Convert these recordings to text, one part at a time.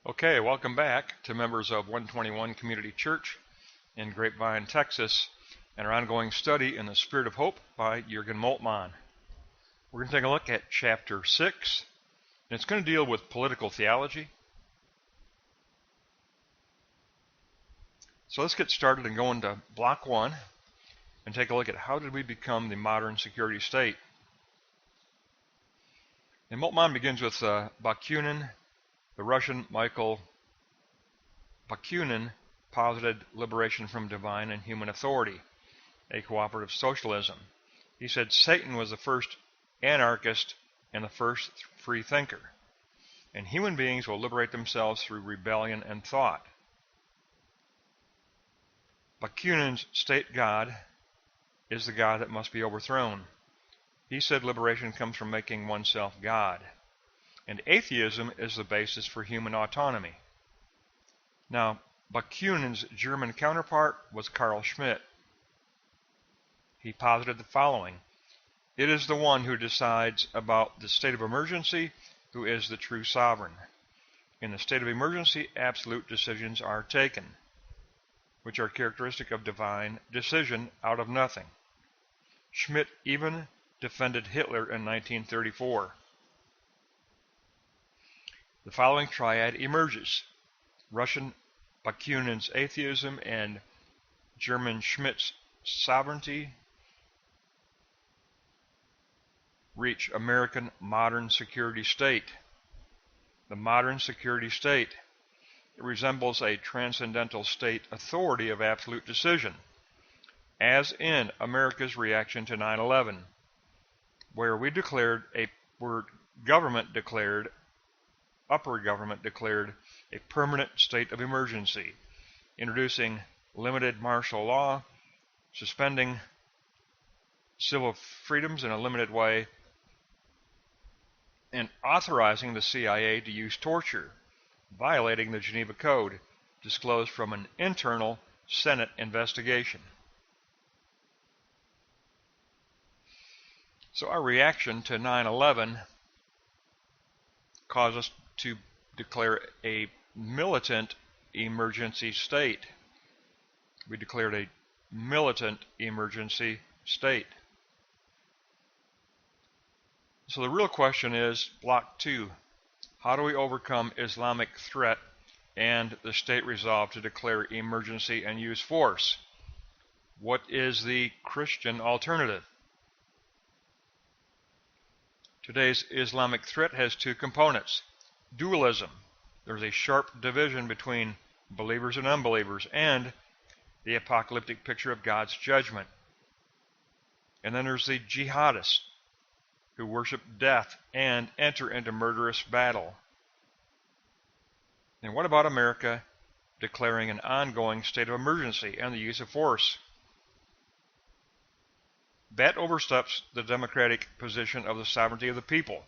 Okay, welcome back to members of 121 Community Church in Grapevine, Texas, and our ongoing study in the Spirit of Hope by Jürgen Moltmann. We're going to take a look at chapter 6, and it's going to deal with political theology. So let's get started and go into block 1 and take a look at how did we become the modern security state. And Moltmann begins with Bakunin. The Russian Michael Bakunin posited liberation from divine and human authority, a cooperative socialism. He said Satan was the first anarchist and the first free thinker, and human beings will liberate themselves through rebellion and thought. Bakunin's state god is the god that must be overthrown. He said liberation comes from making oneself God. And atheism is the basis for human autonomy. Now, Bakunin's German counterpart was Carl Schmitt. He posited the following: it is the one who decides about the state of emergency who is the true sovereign. In the state of emergency, absolute decisions are taken, which are characteristic of divine decision out of nothing. Schmitt even defended Hitler in 1934. The following triad emerges: Russian Bakunin's atheism and German Schmitt's sovereignty reach American modern security state. The modern security state, it resembles a transcendental state authority of absolute decision, as in America's reaction to 9/11, where upper government declared a permanent state of emergency, introducing limited martial law, suspending civil freedoms in a limited way, and authorizing the CIA to use torture, violating the Geneva Code, disclosed from an internal Senate investigation. So our reaction to 9/11 caused us to declare a militant emergency state. We declared a militant emergency state. So the real question is, block 2, how do we overcome Islamic threat and the state resolve to declare emergency and use force? What is the Christian alternative? Today's Islamic threat has two components: dualism. There's a sharp division between believers and unbelievers, and the apocalyptic picture of God's judgment. And then there's the jihadists, who worship death and enter into murderous battle. And what about America declaring an ongoing state of emergency and the use of force? That oversteps the democratic position of the sovereignty of the people.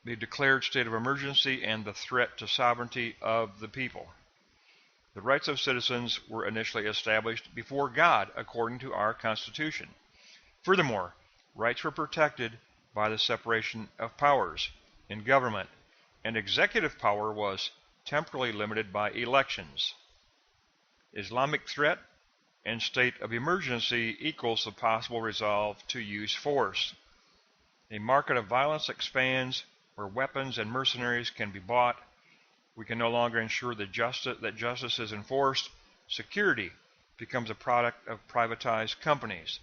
The declared state of emergency and the threat to sovereignty of the people. The rights of citizens were initially established before God according to our Constitution. Furthermore, rights were protected by the separation of powers in government, and executive power was temporally limited by elections. Islamic threat and state of emergency equals the possible resolve to use force. A market of violence expands where weapons and mercenaries can be bought. We can no longer ensure that justice is enforced. Security becomes a product of privatized companies.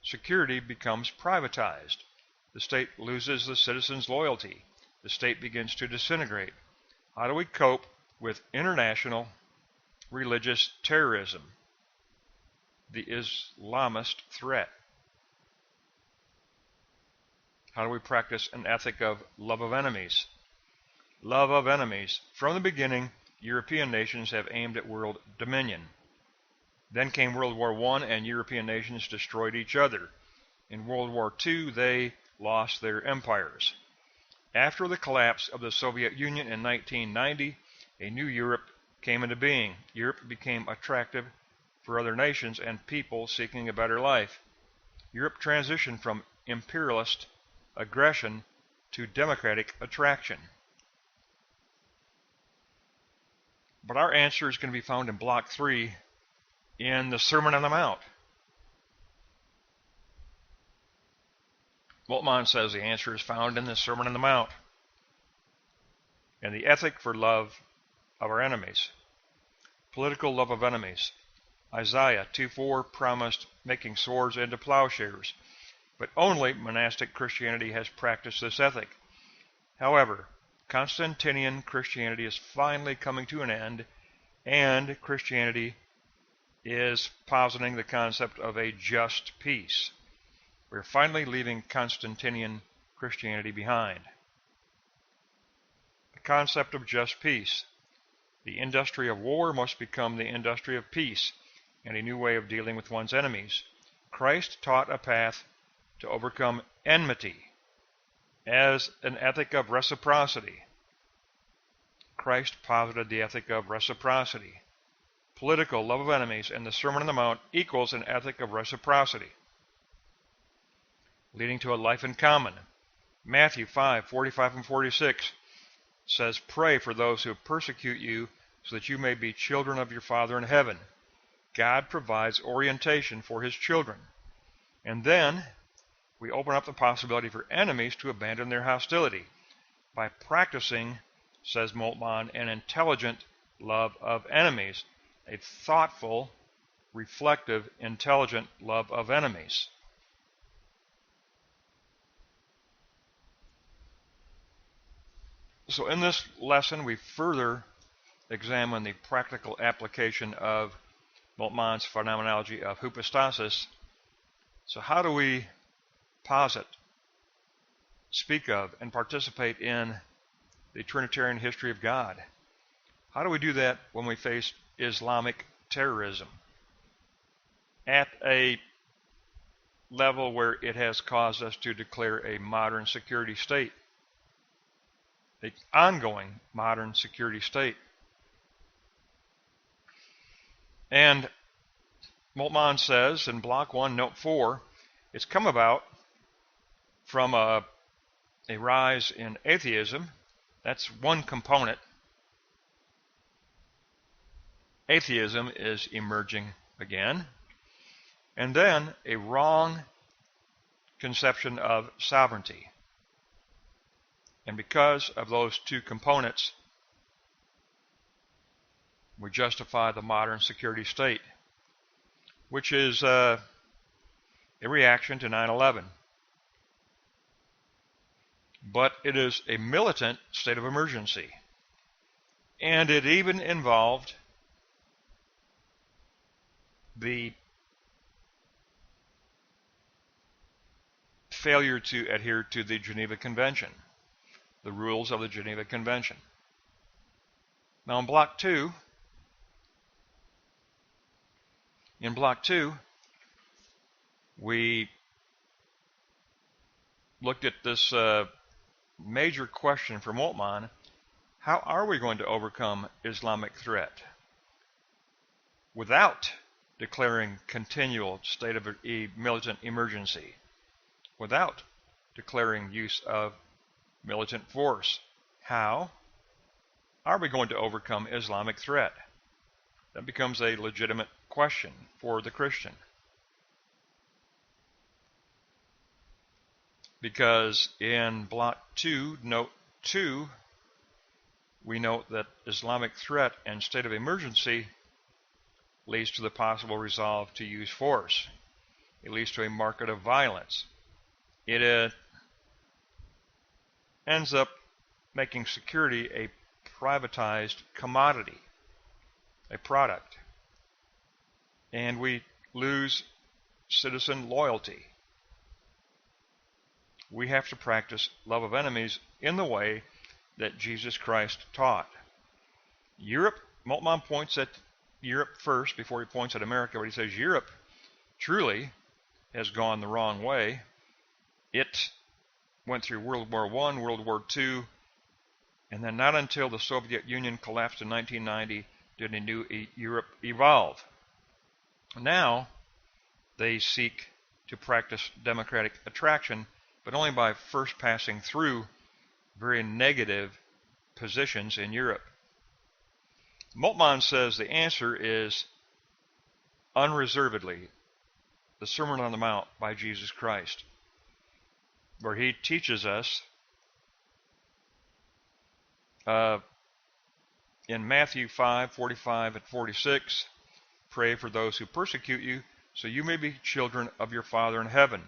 Security becomes privatized. The state loses the citizen's loyalty. The state begins to disintegrate. How do we cope with international religious terrorism, the Islamist threat? How do we practice an ethic of love of enemies? Love of enemies. From the beginning, European nations have aimed at world dominion. Then came World War I, and European nations destroyed each other. In World War II, they lost their empires. After the collapse of the Soviet Union in 1990, a new Europe came into being. Europe became attractive for other nations and people seeking a better life. Europe transitioned from imperialist aggression to democratic attraction. But our answer is going to be found in Block 3 in the Sermon on the Mount. Moltmann says the answer is found in the Sermon on the Mount and the ethic for love of our enemies. Political love of enemies. Isaiah 2:4 promised making swords into plowshares, but only monastic Christianity has practiced this ethic. However, Constantinian Christianity is finally coming to an end, and Christianity is positing the concept of a just peace. We're finally leaving Constantinian Christianity behind. The concept of just peace. The industry of war must become the industry of peace and a new way of dealing with one's enemies. Christ taught a path to overcome enmity as an ethic of reciprocity. Christ posited the ethic of reciprocity. Political love of enemies and the Sermon on the Mount equals an ethic of reciprocity, leading to a life in common. Matthew 5:45 and 46 says, "Pray for those who persecute you, so that you may be children of your Father in heaven." God provides orientation for his children. And then we open up the possibility for enemies to abandon their hostility by practicing, says Moltmann, an intelligent love of enemies, a thoughtful, reflective, intelligent love of enemies. So in this lesson, we further examine the practical application of Moltmann's phenomenology of hypostasis. So how do we posit, speak of, and participate in the Trinitarian history of God? How do we do that when we face Islamic terrorism at a level where it has caused us to declare a modern security state, an ongoing modern security state? And Moltmann says in Block 1, Note 4, it's come about from a rise in atheism. That's one component. Atheism is emerging again. And then a wrong conception of sovereignty. And because of those two components, we justify the modern security state, which is a reaction to 9/11. But it is a militant state of emergency. And it even involved the failure to adhere to the Geneva Convention, the rules of the Geneva Convention. Now in Block 2, we looked at this major question for Moltmann: how are we going to overcome Islamic threat without declaring continual state of militant emergency, without declaring use of militant force? How are we going to overcome Islamic threat? That becomes a legitimate question for the Christian. Because in Block 2, Note 2, we note that Islamic threat and state of emergency leads to the possible resolve to use force. It leads to a market of violence. It ends up making security a privatized commodity, a product. And we lose citizen loyalty. We have to practice love of enemies in the way that Jesus Christ taught. Europe, Moltmann points at Europe first before he points at America, but he says Europe truly has gone the wrong way. It went through World War I, World War II, and then not until the Soviet Union collapsed in 1990 did a new Europe evolve. Now they seek to practice democratic attraction, but only by first passing through very negative positions in Europe. Moltmann says the answer is unreservedly the Sermon on the Mount by Jesus Christ, where he teaches us in Matthew 5:45 and 46, pray for those who persecute you, so you may be children of your Father in heaven.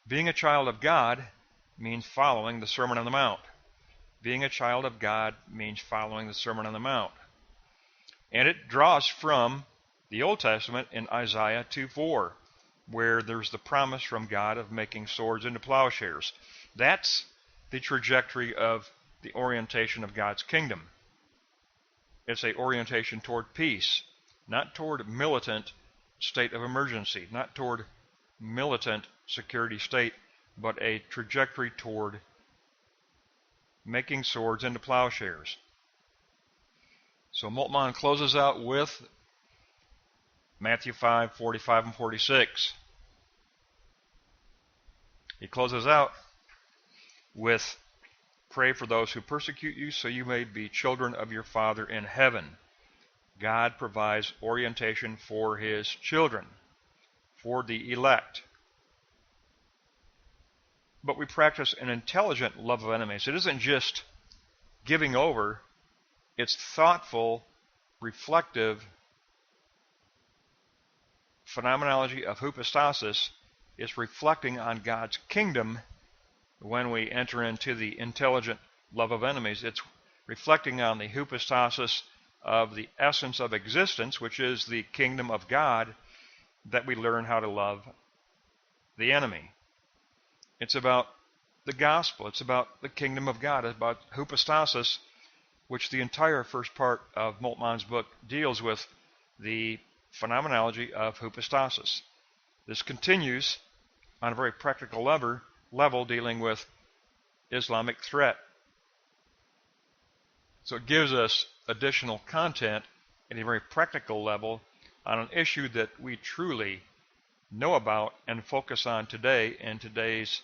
Being a child of God means following the Sermon on the Mount. Being a child of God means following the Sermon on the Mount. And it draws from the Old Testament in Isaiah 2:4, where there's the promise from God of making swords into plowshares. That's the trajectory of the orientation of God's kingdom. It's an orientation toward peace, not toward militant state of emergency, not toward militant security state, but a trajectory toward making swords into plowshares. So Moltmann closes out with Matthew 5:45 and 46. He closes out with, pray for those who persecute you, so you may be children of your Father in heaven. God provides orientation for his children, for the elect. But we practice an intelligent love of enemies. It isn't just giving over, it's thoughtful, reflective phenomenology of hypostasis. Is reflecting on God's kingdom when we enter into the intelligent love of enemies. It's reflecting on the hypostasis of the essence of existence, which is the kingdom of God, that we learn how to love the enemy. It's about the gospel. It's about the kingdom of God. It's about hypostasis, which the entire first part of Moltmann's book deals with, the phenomenology of hypostasis. This continues on a very practical level dealing with Islamic threat. So it gives us additional content at a very practical level on an issue that we truly know about and focus on today in today's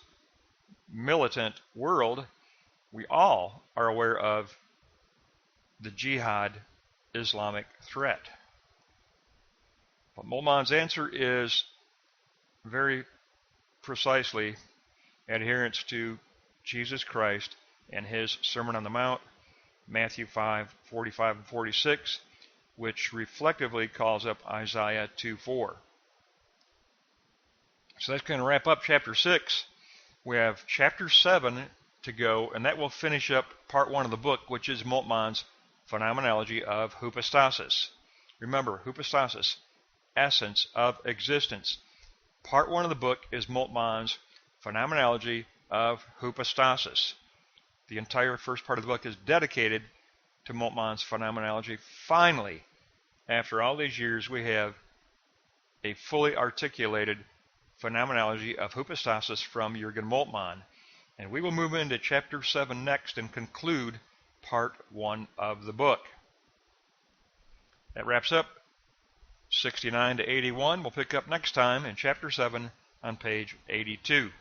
militant world. We all are aware of the jihad Islamic threat. But Moltmann's answer is very precisely adherence to Jesus Christ and his Sermon on the Mount, Matthew 5:45 and 46, which reflectively calls up Isaiah 2:4. So that's going to wrap up chapter 6. We have chapter 7 to go, and that will finish up part 1 of the book, which is Moltmann's phenomenology of hypostasis. Remember, hypostasis, essence of existence. Part 1 of the book is Moltmann's phenomenology of hypostasis. The entire first part of the book is dedicated to Moltmann's phenomenology. Finally, after all these years, we have a fully articulated phenomenology of hypostasis from Jürgen Moltmann. And we will move into chapter 7 next and conclude part 1 of the book. That wraps up 69 to 81. We'll pick up next time in chapter 7 on page 82.